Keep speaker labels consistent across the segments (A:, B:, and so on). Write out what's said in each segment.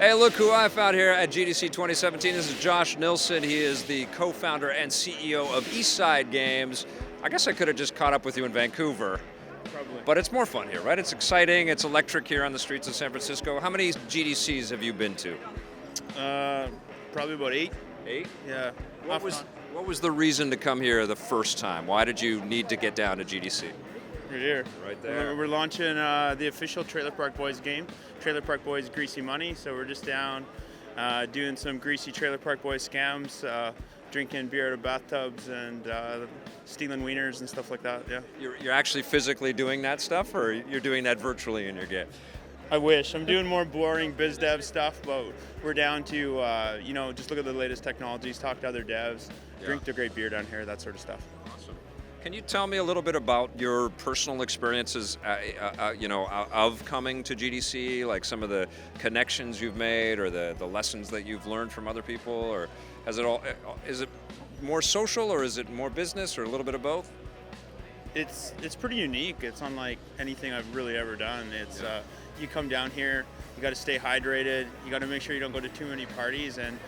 A: Hey, look who I found here at GDC 2017. This is Josh Nilsson. He is the co-founder and CEO of Eastside Games. I guess I could have just caught up with you in Vancouver,
B: Probably.
A: but it's more fun here, right? It's exciting, it's electric here on the streets of San Francisco. How many GDCs have you been to?
B: Probably about 8.
A: 8?
B: Yeah.
A: What was the reason to come here the first time? Why did you need to get down to GDC?
B: Right here.
A: Right there.
B: We're launching the official Trailer Park Boys game, Trailer Park Boys Greasy Money. So we're just down doing some greasy Trailer Park Boys scams, drinking beer out of bathtubs and stealing wieners and stuff like that. Yeah.
A: You're actually physically doing that stuff, or you're doing that virtually in your game?
B: I wish. I'm doing more boring biz dev stuff, but we're down to just look at the latest technologies, talk to other devs, drink the great beer down here, that sort of stuff.
A: Awesome. Can you tell me a little bit about your personal experiences, of coming to GDC, like some of the connections you've made, or the lessons that you've learned from other people, or is it more social, or is it more business, or a little bit of both?
B: It's pretty unique. It's unlike anything I've really ever done. It's you come down here, you got to stay hydrated. You got to make sure you don't go to too many parties, and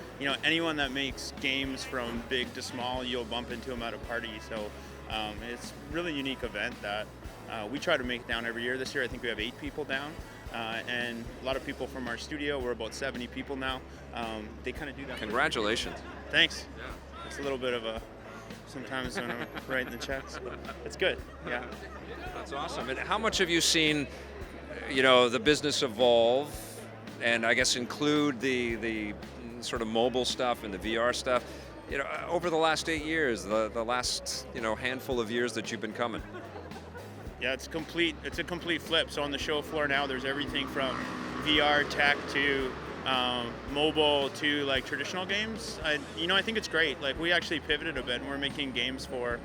B: anyone that makes games from big to small, you'll bump into them at a party. So it's a really unique event that we try to make down every year. This year, I think we have 8 people down, and a lot of people from our studio. We're about 70 people now. They kind of do that.
A: Congratulations.
B: Thanks.
A: Yeah.
B: It's a little bit of a sometimes when I'm writing the checks, but it's good. Yeah.
A: That's awesome. And how much have you seen, the business evolve, and I guess include the sort of mobile stuff and the VR stuff, over the last 8 years, the last handful of years that you've been coming?
B: Yeah, it's a complete flip. So on the show floor now, there's everything from VR tech to mobile to like traditional games. I think it's great. Like, we actually pivoted a bit, and we're making games for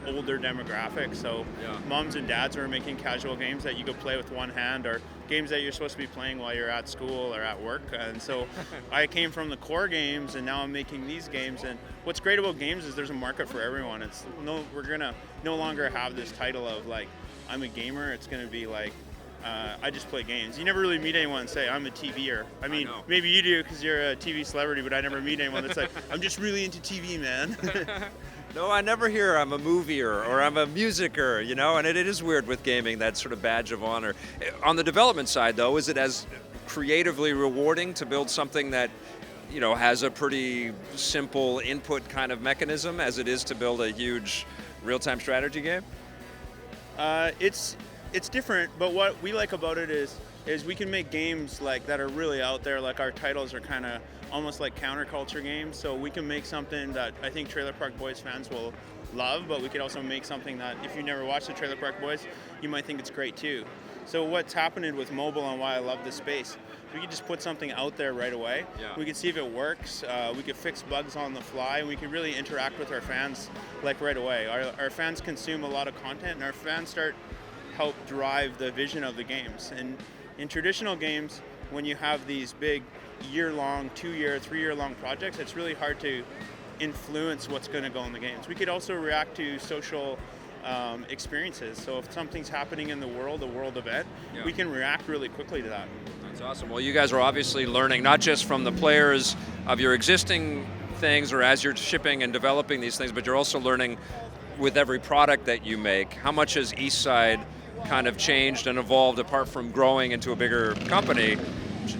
B: older demographics. So moms and dads are making casual games that you could play with one hand, or games that you're supposed to be playing while you're at school or at work. And so I came from the core games, and now I'm making these games. And what's great about games is there's a market for everyone. We're gonna no longer have this title of like, I'm a gamer. It's gonna be like, I just play games. You never really meet anyone and say, I'm a TVer. I mean, maybe you do because you're a TV celebrity, but I never meet anyone that's like, I'm just really into TV, man.
A: No, I never hear I'm a movieer or I'm a musicer, and it is weird with gaming, that sort of badge of honor. On the development side, though, is it as creatively rewarding to build something that has a pretty simple input kind of mechanism as it is to build a huge real-time strategy game?
B: It's different, but what we like about it is we can make games like that are really out there. Like, our titles are kind of almost like counterculture games, so we can make something that I think Trailer Park Boys fans will love, but we could also make something that if you never watched the Trailer Park Boys, you might think it's great too. So what's happening with mobile and why I love this space, we could just put something out there right away. We could see if it works. We could fix bugs on the fly. We can really interact with our fans like right away. Our fans consume a lot of content, and our fans help drive the vision of the games. And in traditional games, when you have these big year-long, 2-year, 3-year-long projects, it's really hard to influence what's going to go in the games. We could also react to social experiences. So if something's happening in the world, a world event, we can react really quickly to that.
A: That's awesome. Well, you guys are obviously learning not just from the players of your existing things or as you're shipping and developing these things, but you're also learning with every product that you make. How much has Eastside kind of changed and evolved apart from growing into a bigger company?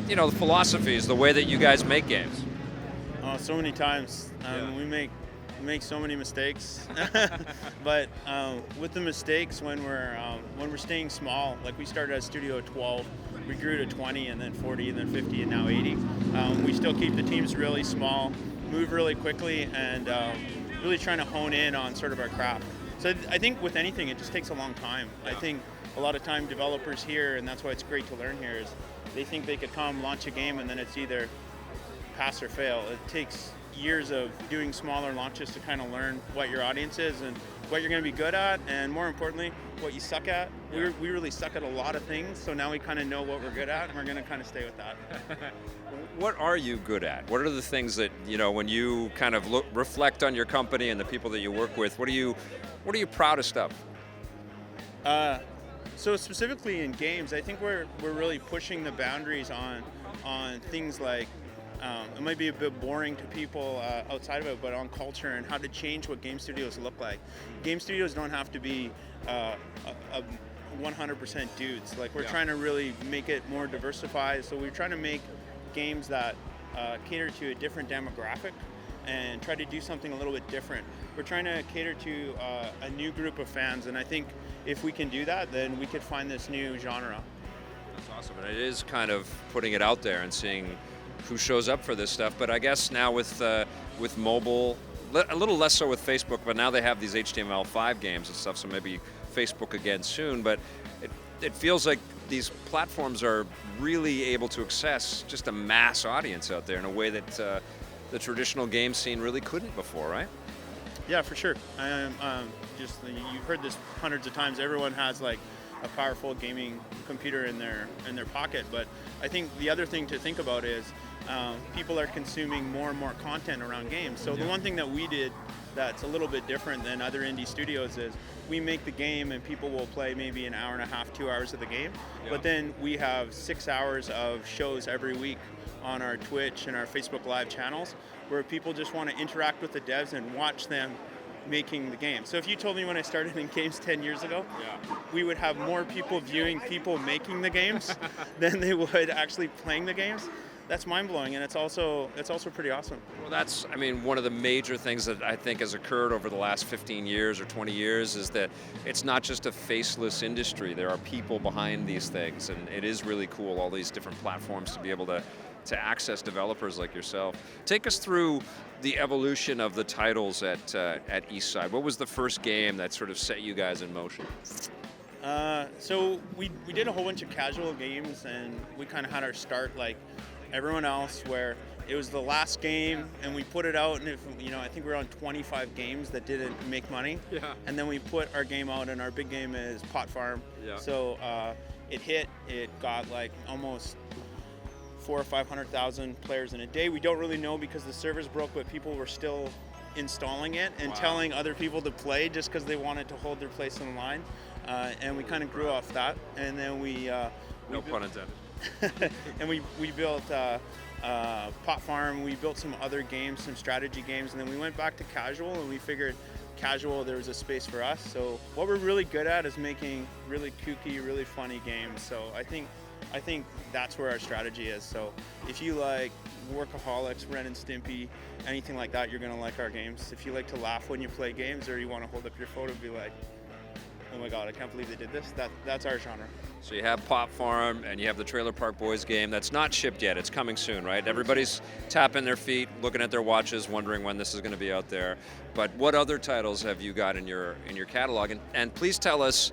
A: The philosophies, the way that you guys make games.
B: Oh, so many times. We make so many mistakes, but with the mistakes, when we're staying small, like we started at studio at 12, we grew to 20, and then 40, and then 50, and now 80. We still keep the teams really small, move really quickly, and really trying to hone in on sort of our craft. So I think with anything, it just takes a long time. I think a lot of time developers here, and that's why it's great to learn here, is they think they could come launch a game and then it's either pass or fail. It takes years of doing smaller launches to kind of learn what your audience is and what you're going to be good at, and more importantly, what you suck at. We really suck at a lot of things, so now we kind of know what we're good at, and we're going to kind of stay with that.
A: What are you good at? What are the things that, when you kind of reflect on your company and the people that you work with, what are you proudest of?
B: So specifically in games, I think we're really pushing the boundaries on on things like, it might be a bit boring to people outside of it, but on culture and how to change what game studios look like. Game studios don't have to be a 100% dudes. Like, we're trying to really make it more diversified. So we're trying to make games that cater to a different demographic and try to do something a little bit different. We're trying to cater to a new group of fans, and I think if we can do that, then we could find this new genre.
A: That's awesome, and it is kind of putting it out there and seeing who shows up for this stuff. But I guess now with mobile, a little less so with Facebook, but now they have these HTML5 games and stuff, so maybe Facebook again soon. But it feels like these platforms are really able to access just a mass audience out there in a way that the traditional game scene really couldn't before, right?
B: Yeah, for sure. You've heard this hundreds of times. Everyone has like a powerful gaming computer in their pocket, but I think the other thing to think about is people are consuming more and more content around games. So the one thing that we did that's a little bit different than other indie studios is we make the game and people will play maybe an hour and a half, 2 hours of the game, but then we have 6 hours of shows every week on our Twitch and our Facebook Live channels where people just want to interact with the devs and watch them making the game. So if you told me when I started in games 10 years ago, we would have more people viewing people making the games than they would actually playing the games. That's mind-blowing, and it's also pretty awesome.
A: Well, that's, I mean, one of the major things that I think has occurred over the last 15 years or 20 years is that it's not just a faceless industry. There are people behind these things, and it is really cool, all these different platforms to be able to access developers like yourself. Take us through the evolution of the titles at Eastside. What was the first game that sort of set you guys in motion?
B: So we did a whole bunch of casual games, and we kind of had our start like everyone else, where it was the last game, and we put it out, and I think we were on 25 games that didn't make money. Yeah. And then we put our game out, and our big game is Pot Farm. Yeah. So it got like almost 400,000 or 500,000 players in a day. We don't really know because the servers broke, but people were still installing it and telling other people to play just because they wanted to hold their place in line. And we kind of grew off that, and then
A: no pun intended.
B: and we built Pot Farm. We built some other games, some strategy games, and then we went back to casual, and we figured casual there was a space for us. So what we're really good at is making really kooky, really funny games. So I think that's where our strategy is. So if you like Workaholics, Ren and Stimpy, anything like that, you're gonna like our games. If you like to laugh when you play games, or you want to hold up your phone and be like, oh my God, I can't believe they did this. That's our genre.
A: So you have Pot Farm and you have the Trailer Park Boys game that's not shipped yet. It's coming soon, right? Everybody's tapping their feet, looking at their watches, wondering when this is going to be out there. But what other titles have you got in your catalog? And please tell us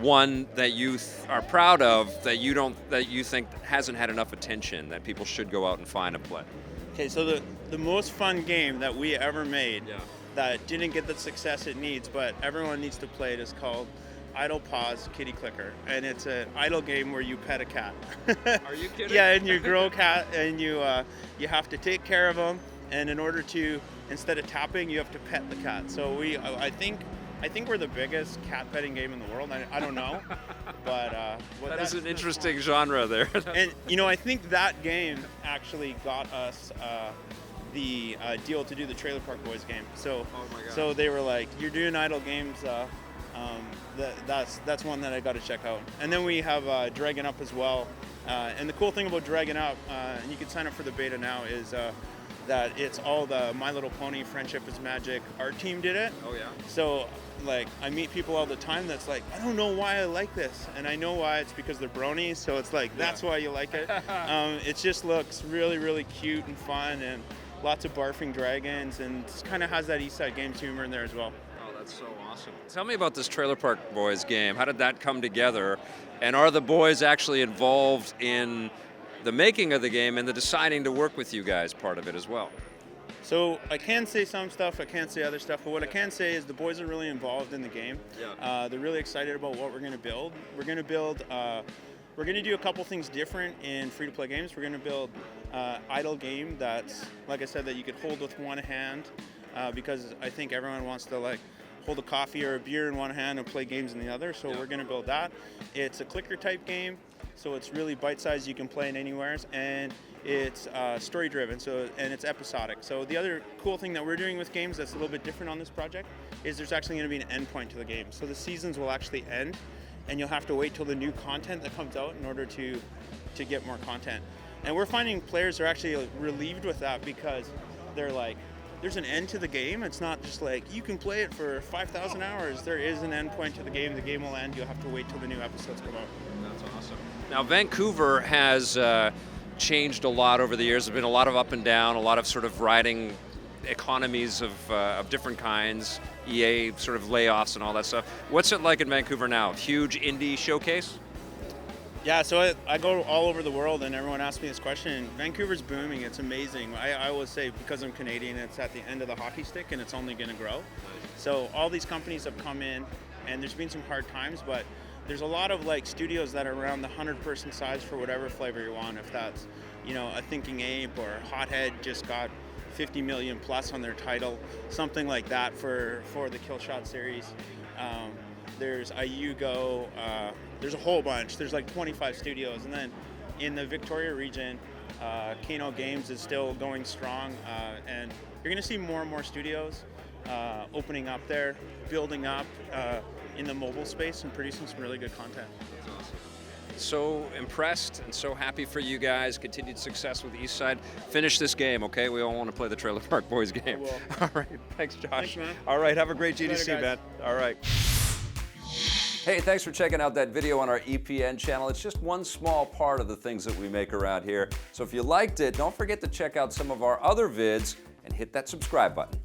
A: one that you are proud of that you think hasn't had enough attention that people should go out and find and play.
B: Okay, so the most fun game that we ever made that didn't get the success it needs, but everyone needs to play it, is called Idle Paws Kitty Clicker, and it's an idle game where you pet a cat.
A: Are you kidding?
B: Yeah, and you grow a cat, and you have to take care of them, and in order to, instead of tapping, you have to pet the cat. So I think we're the biggest cat petting game in the world. I don't know, but
A: that is an interesting genre there.
B: And I think that game actually got us the deal to do the Trailer Park Boys game. So, so they were like, "You're doing idle games. That's one that I got to check out." And then we have Dragon Up as well. And the cool thing about Dragon Up, and you can sign up for the beta now, is that it's all the My Little Pony Friendship is Magic art team did it.
A: Oh yeah.
B: So like I meet people all the time that's like, I don't know why I like this, and I know why. It's because they're bronies. So it's like that's why you like it. It just looks really, really cute and fun, and lots of barfing dragons, and just kind of has that Eastside Games humor in there as well.
A: Oh, that's so awesome. Tell me about this Trailer Park Boys game. How did that come together? And are the boys actually involved in the making of the game and the deciding to work with you guys part of it as well?
B: So I can say some stuff, I can't say other stuff, but what I can say is the boys are really involved in the game. Yeah. They're really excited about what we're going to build. We're going to do a couple things different in free-to-play games. We're going to build idle game that's, like I said, that you could hold with one hand, because I think everyone wants to like hold a coffee or a beer in one hand and play games in the other. So we're going to build that. It's a clicker type game. So it's really bite-sized. You can play it anywhere, and it's story-driven. And it's episodic. So the other cool thing that we're doing with games that's a little bit different on this project is there's actually going to be an endpoint to the game. So the seasons will actually end, and you'll have to wait till the new content that comes out in order to get more content. And we're finding players are actually relieved with that because they're like, there's an end to the game. It's not just like you can play it for 5,000 hours. There is an end point to the game. The game will end. You'll have to wait till the new episodes come out.
A: That's awesome. Now, Vancouver has changed a lot over the years. There's been a lot of up and down, a lot of sort of riding economies of different kinds, EA sort of layoffs and all that stuff. What's it like in Vancouver now? Huge indie showcase?
B: Yeah, so I go all over the world, and everyone asks me this question. Vancouver's booming. It's amazing. I always say, because I'm Canadian, it's at the end of the hockey stick, and it's only going to grow. So all these companies have come in, and there's been some hard times, but there's a lot of like studios that are around the 100-person size for whatever flavor you want. If that's, a Thinking Ape, or Hothead just got 50 million plus on their title, something like that for the Killshot series. There's Ayugo, there's a whole bunch. There's like 25 studios. And then in the Victoria region, Kano Games is still going strong. And you're going to see more and more studios opening up there, building up in the mobile space and producing some really good content.
A: That's awesome. So impressed and so happy for you guys. Continued success with Eastside. Finish this game, okay? We all want to play the Trailer Park Boys game.
B: We will.
A: All right. Thanks, Josh.
B: Thanks, man.
A: All right. Have a great GDC,
B: Later,
A: man. All right. Hey, thanks for checking out that video on our EPN channel. It's just one small part of the things that we make around here. So if you liked it, don't forget to check out some of our other vids and hit that subscribe button.